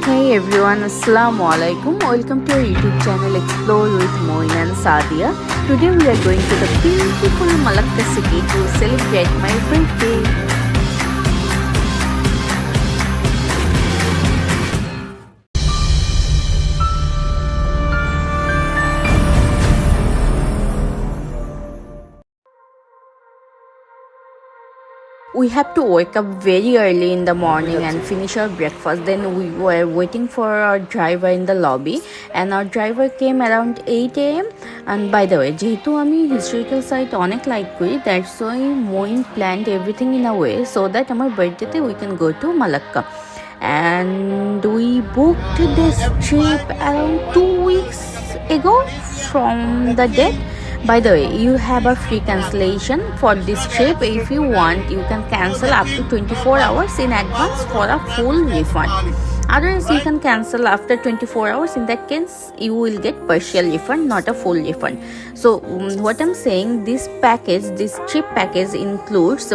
Hey everyone, Assalamu alaikum. Welcome to our YouTube channel Explore with Moin and Sadia. Today we are going to the beautiful Malacca city to celebrate my birthday. We have to wake up very early in the morning and finish our breakfast. Then we were waiting for our driver in the lobby, and our driver came around 8 a.m. And by the way, যেহেতু আমি historical site অনেক like করি, that's why Moin planned everything in a way so that আমার birthday we can go to Malacca. And we booked this trip around 2 weeks ago from the date. By the way, you have a free cancellation for this trip. If you want, you can cancel up to 24 hours in advance for a full refund. Otherwise, you can cancel after 24 hours. In that case, you will get partial refund, not a full refund. So, what I'm saying, this trip package includes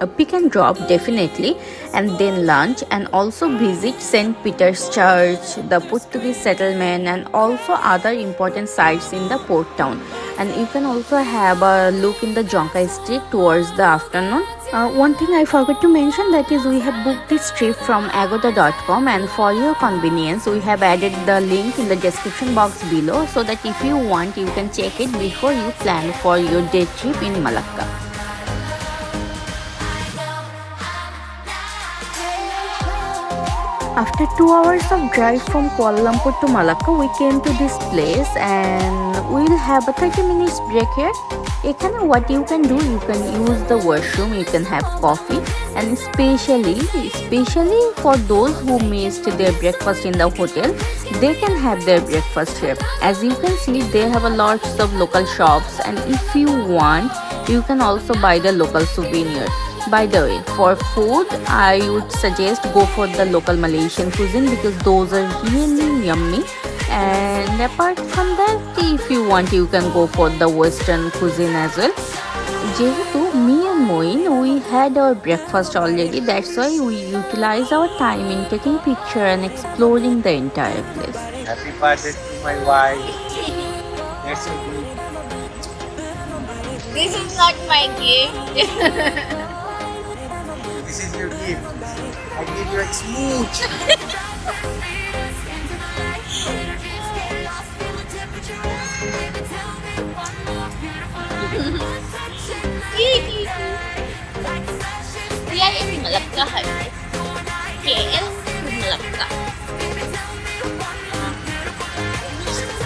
a pick and drop definitely, and then lunch, and also visit St. Peter's Church, the Portuguese settlement, and also other important sites in the port town. And you can also have a look in the Jonker Street towards the afternoon. One thing I forgot to mention, that is we have booked this trip from agoda.com, and for your convenience we have added the link in the description box below, so that if you want you can check it before you plan for your day trip in Malacca. After 2 hours of drive from Kuala Lumpur to Malacca, we came to this place and we'll have a 30 minutes break here. Ekhane what you can do, you can use the washroom, you can have coffee, and especially for those who missed their breakfast in the hotel, they can have their breakfast here. As you can see, they have a lots of local shops, and if you want, you can also buy the local souvenir. By the way, for food, I would suggest go for the local Malaysian cuisine because those are really yummy. And apart from that, if you want, you can go for the Western cuisine as well. Jehetu me and Moin, we had our breakfast already. That's why we utilize our time in taking picture and exploring the entire place. Happy birthday to my wife. That's so good. This is not my gift. This is your gift. I give you a smooch. We are in Malacca Highway. KL to Malacca.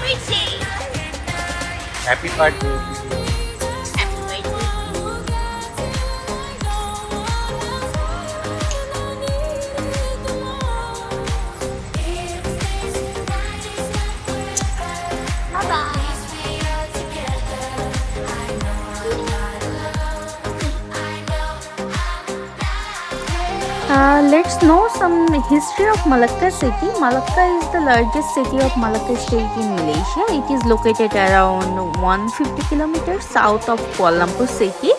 Pretty. Happy birthday. Happy birthday. Bye-bye. Let's know some history of Malacca city. Malacca is the largest city of Malacca state in Malaysia. It is located around 150 kilometers south of Kuala Lumpur city.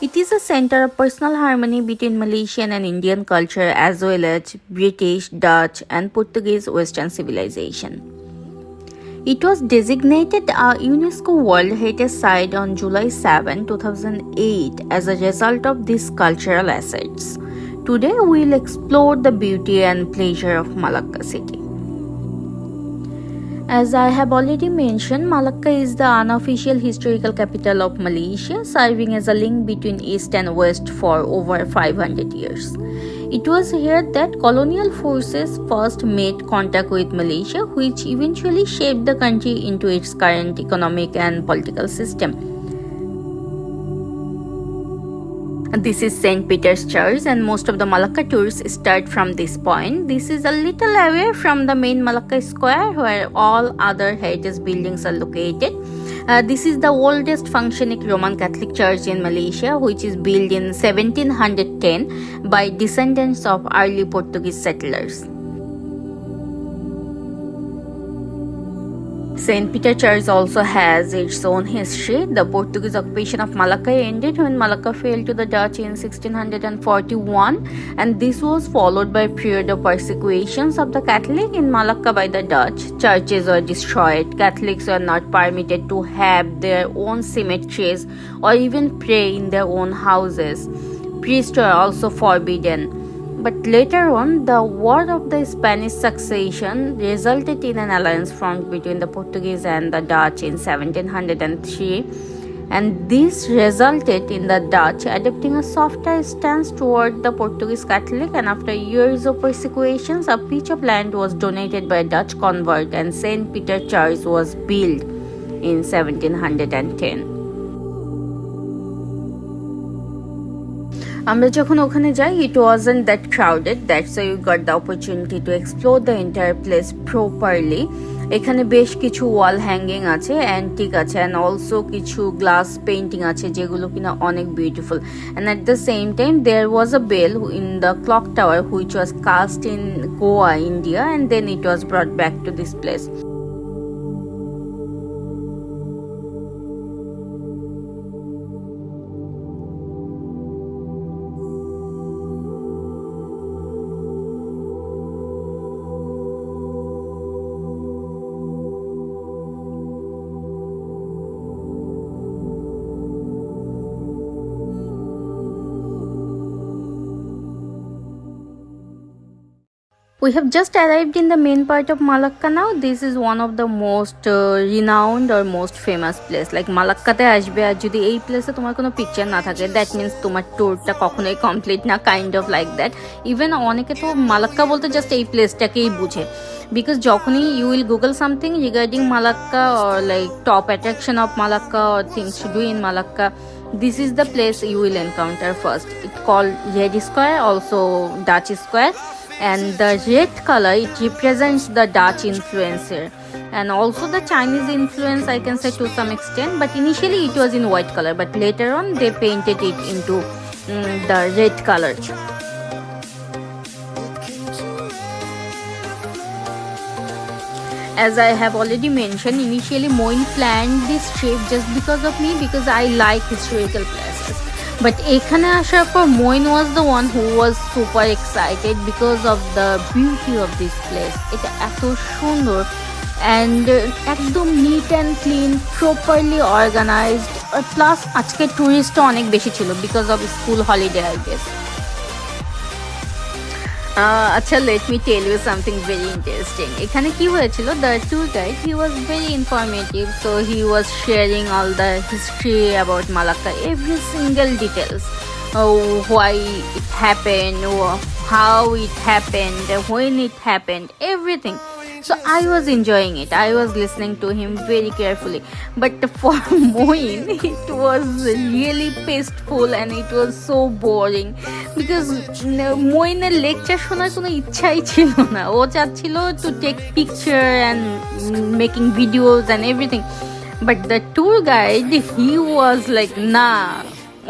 It is a center of personal harmony between Malaysian and Indian culture, as well as British, Dutch, and Portuguese Western civilization. It was designated a UNESCO World Heritage Site on July 7, 2008 as a result of these cultural assets. Today we will explore the beauty and pleasure of Malacca city. As I have already mentioned, Malacca is the unofficial historical capital of Malaysia, serving as a link between East and West for over 500 years. It was here that colonial forces first made contact with Malaysia, which eventually shaped the country into its current economic and political system. This is St. Peter's Church, and most of the Malacca tours start from this point. This is a little away from the main Malacca Square, where all other heritage buildings are located. This is the oldest functioning Roman Catholic church in Malaysia, which is built in 1710 by descendants of early Portuguese settlers. St. Peter Church also has its own history. The Portuguese occupation of Malacca ended when Malacca fell to the Dutch in 1641, and this was followed by a period of persecutions of the Catholic in Malacca by the Dutch. Churches were destroyed. Catholics were not permitted to have their own cemeteries or even pray in their own houses. Priests were also forbidden. But later on, the War of the Spanish Succession resulted in an alliance formed between the Portuguese and the Dutch in 1703, and this resulted in the Dutch adopting a softer stance toward the Portuguese Catholic, and after years of persecutions, a piece of land was donated by a Dutch convert and St. Peter Church was built in 1710. আমরা যখন ওখানে যাই, it wasn't that crowded, that's why we got the opportunity to explore the entire place properly. এখানে বেশ কিছু wall hanging আছে, antique আছে, and also কিছু গ্লাস পেইন্টিং আছে যেগুলো কিনা অনেক beautiful. And at the same time there was a bell in the clock tower which was cast in Goa, India, and then it was brought back to this place. We have just arrived in the main part of Malacca now. This is one of the most renowned or most famous place. Like Malacca-তে আসবে আর যদি এই প্লেসে তোমার কোনো picture না থাকে, that means তোমার ট্যুরটা কখনোই কমপ্লিট না, kind of like that. Even অনেকে তো মালাক্কা বলতে জাস্ট এই প্লেসটাকেই বুঝে, বিকজ যখনই you will Google something regarding Malacca or like top attraction of Malacca or things to do in Malacca, this is the place you will encounter first. It's called Red Square, also Dutch Square. And the red color, it represents the Dutch influence here, and also the Chinese influence, I can say, to some extent, but initially it was in white color, but later on they painted it into the red color. As I have already mentioned, initially Moin planned this trip just because of me, because I like historical places. But এখানে আসার পর Moin was the one who was super excited because of the beauty of this place. এটা এত সুন্দর and একদম neat and clean, properly organized, plus আজকে টুরিস্টও অনেক বেশি ছিল because of school holiday, I guess. আচ্ছা, let me tell you something very interesting. এখানে কি হয়েছিল, the tour guide, he was very informative, so he was sharing all the history about Malacca, every single details, why it happened, how it happened, when it happened, everything. So I was enjoying it. I was listening to him very carefully. But for Moin, it was really pestful and it was so boring because Moin's lecture শোনার কোনো ইচ্ছাই ছিল না। ও চাচ্ছিল to take picture and making videos and everything. But the tour guide, he was like, nah,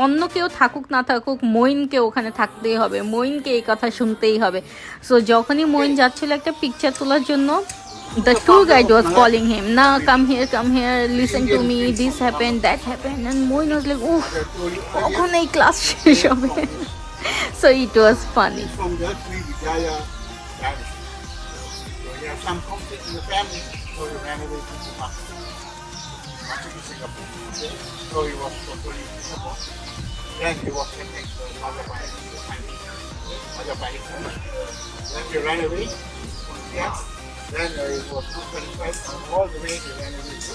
অন্য কেউ থাকুক না থাকুক, মইনকে ওখানে থাকতেই হবে, মইনকে এই কথা শুনতেই হবে। সো যখনই মইন যাচ্ছিল একটা পিকচার তোলার জন্য, the tour guide was calling him, না come here, listen to me, this happened, that happened, and Moin was like, উফ, কখন এই ক্লাস শেষ হবে? So it was funny. From that tree, Vijaya vanished. So he had some conflict in the family, so he ran away to Singapore. Okay? So he was totally in Singapore. Then he was sentenced to mother by his son. Then he ran away from here. Then it was 225, all the way he ran away to,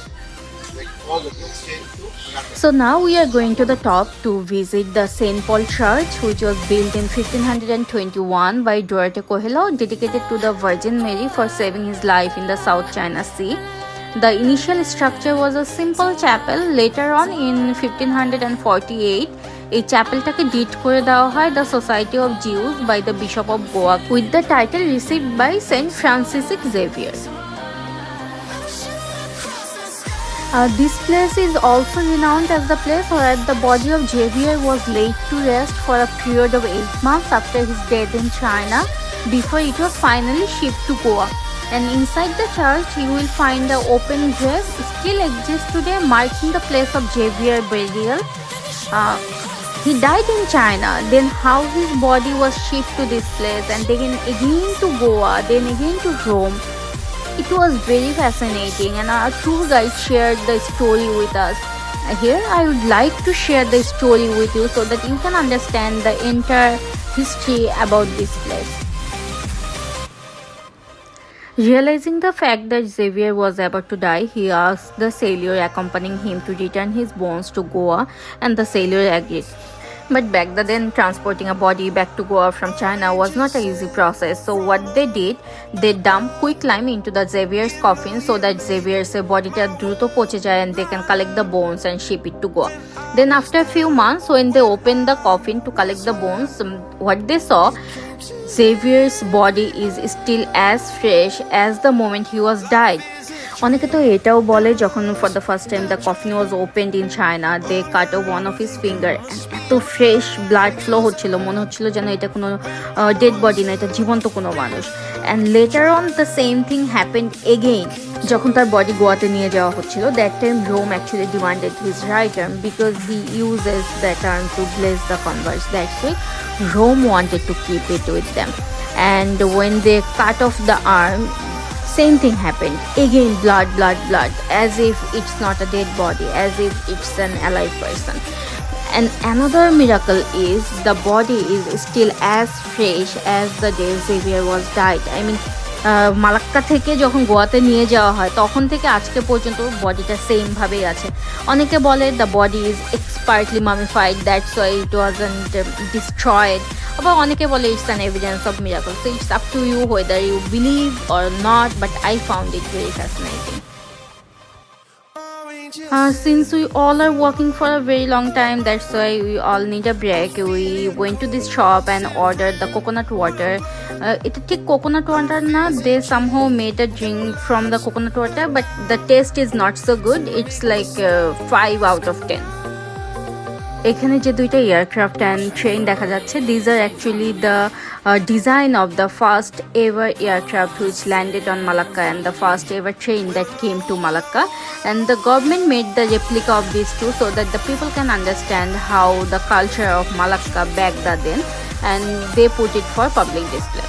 like all the groups came to Malacca. So now we are going to the top to visit the St. Paul Church, which was built in 1521 by Duarte Coelho, dedicated to the Virgin Mary for saving his life in the South China Sea. The initial structure was a simple chapel. Later on in 1548, এই চ্যাপেলটাকে ডিট করে দেওয়া হয় the society of Jesus by the bishop of Goa with the title received by saint Francis Xavier. This place is also renowned as the place where the body of Xavier was laid to rest for a period of 8 months after his death in China, before it was finally shipped to Goa. And inside the church you will find the open grave still exists today, marking the place of Xavier burial. Uh, he died in China, then how his body was shipped to this place and then again to Goa, then again to Rome. It was very fascinating and our tour guide shared the story with us. Here I would like to share the story with you so that you can understand the entire history about this place. Realizing the fact that Xavier was about to die, he asked the sailor accompanying him to return his bones to Goa, and the sailor agreed. But back then, transporting a body back to Goa from China was not an easy process. So what they did, they dumped quick lime into the Xavier's coffin so that Xavier's body druto poche jay and they can collect the bones and ship it to Goa. Then after a few months, when they opened the coffin to collect the bones, what they saw, Xavier's body is still as fresh as the moment he was died. অনেকে তো এটাও বলে যখন for the first time the coffin was opened in China they cut off one of his finger, এত fresh blood flow হচ্ছিল, মনে হচ্ছিল যেন এটা কোনো ডেড বডি না, এটা জীবন্ত কোনো মানুষ। And later on the same thing happened again যখন তার বডি গোয়াতে নিয়ে যাওয়া হচ্ছিল। That time Rome actually demanded his right arm because he uses that arm to bless the converts, that's why Rome wanted to keep it with them. And when they cut off the arm, same thing happened again, blood, as if it's not a dead body, as if it's an alive person. And another miracle is the body is still as fresh as the day Xavier was died. I mean, Malacca থেকে যখন গোয়াতে নিয়ে যাওয়া হয় তখন থেকে আজকে পর্যন্ত বডিটা সেম ভাবেই আছে। অনেকে বলে the body is expertly mummified, that's why it wasn't destroyed. আবার অনেকে বলে it's an evidence of miracle. So it's up to you whether you believe or not, but I found it very fascinating. Since we all are working for a very long time, that's why we all need a break. We went to this shop and ordered the coconut water. It's a coconut water na, they somehow made a drink from the coconut water, but the taste is not so good. It's like 5 out of 10. এখানে যে দুইটা aircraft and train দেখা যাচ্ছে, these are actually the design of the first ever aircraft which landed on Malacca and the first ever train that came to Malacca, and the government made the replica of these two so that the people can understand how the culture of Malacca back then, and they put it for public display.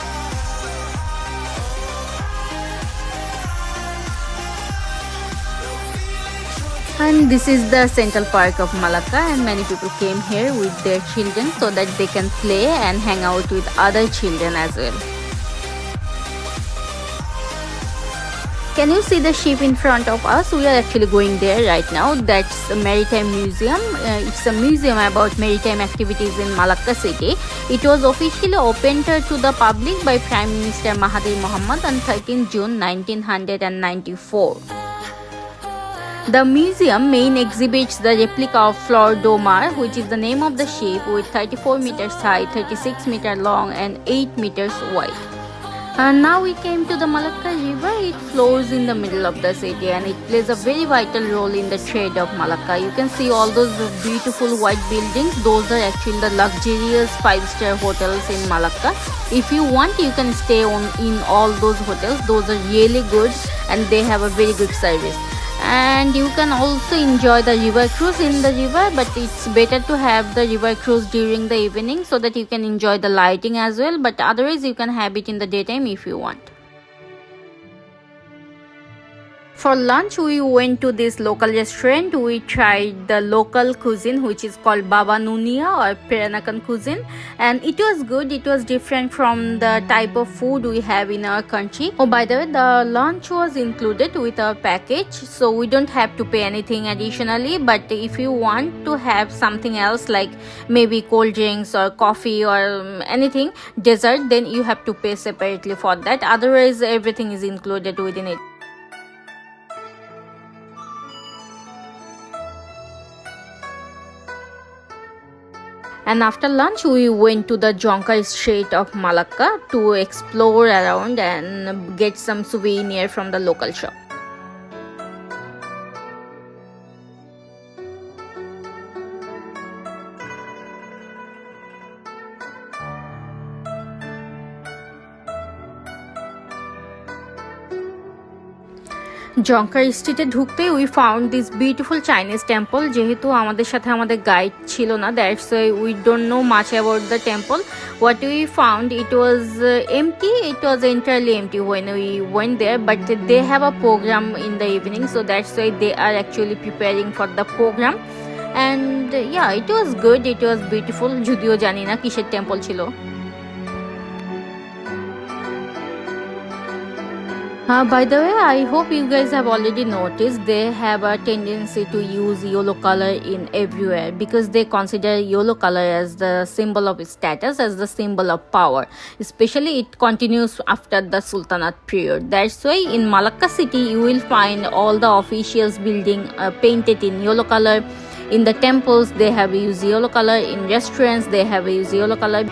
And this is the central park of Malacca, and many people came here with their children so that they can play and hang out with other children as well. Can you see the ship in front of us? We are actually going there right now. That's the Maritime Museum. It's a museum about maritime activities in Malacca city. It was officially opened to the public by Prime Minister Mahathir Mohamad on 13 June 1994. The museum main exhibits the replica of Flor Domar, which is the name of the ship, with 34 meters high, 36 meters long and 8 meters wide. Now we came to the Malacca River. It flows in the middle of the city and it plays a very vital role in the trade of Malacca. You can see all those beautiful white buildings. Those are actually the luxurious 5-star hotels in Malacca. If you want, you can stay in all those hotels. Those are really good and they have a very good service. And you can also enjoy the river cruise in the river, but it's better to have the river cruise during the evening so that you can enjoy the lighting as well, but otherwise you can have it in the daytime if you want. For lunch, we went to this local restaurant. We tried the local cuisine, which is called Baba Nunia or Peranakan cuisine, and it was good. It was different from the type of food we have in our country. Oh, by the way, the lunch was included with our package, so we don't have to pay anything additionally. But if you want to have something else like maybe cold drinks or coffee or anything, dessert, then you have to pay separately for that. Otherwise, everything is included within it. And after lunch, we went to the Jonker Street of Malacca to explore around and get some souvenir from the local shop. জঙ্কার স্ট্রিটে ঢুকতেই we found this beautiful Chinese temple. যেহেতু আমাদের সাথে আমাদের guide ছিল না, that's why we don't know much about the temple. What we found, it was empty. It was entirely empty when we went there, but they have a program in the evening, so that's why they are actually preparing for the program. And yeah, it was good, it was beautiful. যদিও জানি না কিসের temple ছিল। By the way, I hope you guys have already noticed they have a tendency to use yellow color in everywhere because they consider yellow color as the symbol of status, as the symbol of power. Especially it continues after the Sultanate period. That's why in Malacca city you will find all the officials building painted in yellow color. In the temples they have used yellow color. In restaurants they have used yellow color.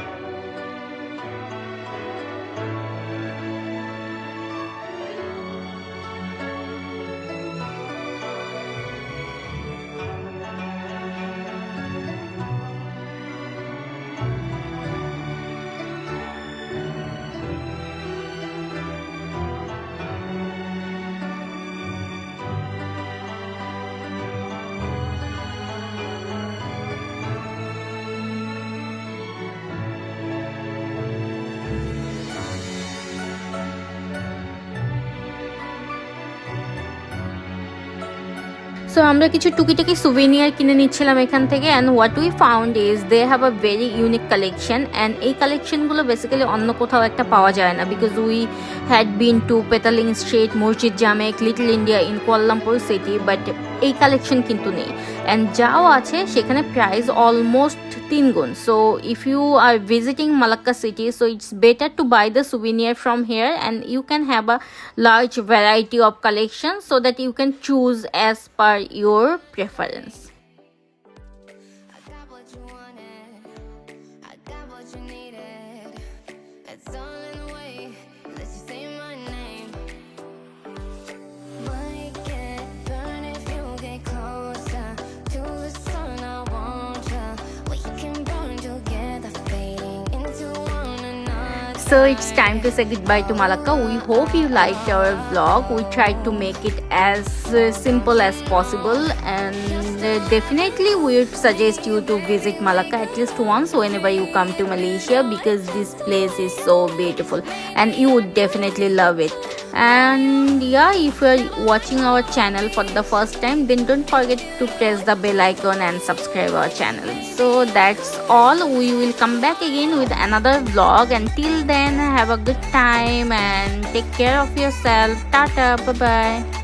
So আমরা কিছু টুকিটাকি souvenir কিনে নিচ্ছিলাম এখান থেকে, and what we found is they have a very unique collection, and এই কালেকশনগুলো basically অন্য কোথাও একটা পাওয়া যায় না because we had been to Petaling Street, Masjid Jamek, Little India in Kuala Lumpur city, but এই কালেকশন কিন্তু নেই। অ্যান্ড যাও আছে সেখানে প্রাইস অলমোস্ট 3 গুণ। So if you are visiting Malacca city, so it's better to buy the souvenir from here and you can have a large variety of collections so that you can choose as per your preference. I got what you wanted, I got what you needed. It's all in the way that you say my name. Might get burned if you get closer to the sun. I want you. We can burn together, fading into one another. So it's time to say goodbye to Malacca. We hope you liked our vlog. We tried to make it as simple as possible, and definitely we would suggest you to visit Malacca at least once whenever you come to Malaysia because this place is so beautiful and you would definitely love it. And yeah, if you are watching our channel for the first time, then don't forget to press the bell icon and subscribe our channel. So that's all. We will come back again with another vlog. Until then, have a good time and take care of yourself. Tata, bye bye.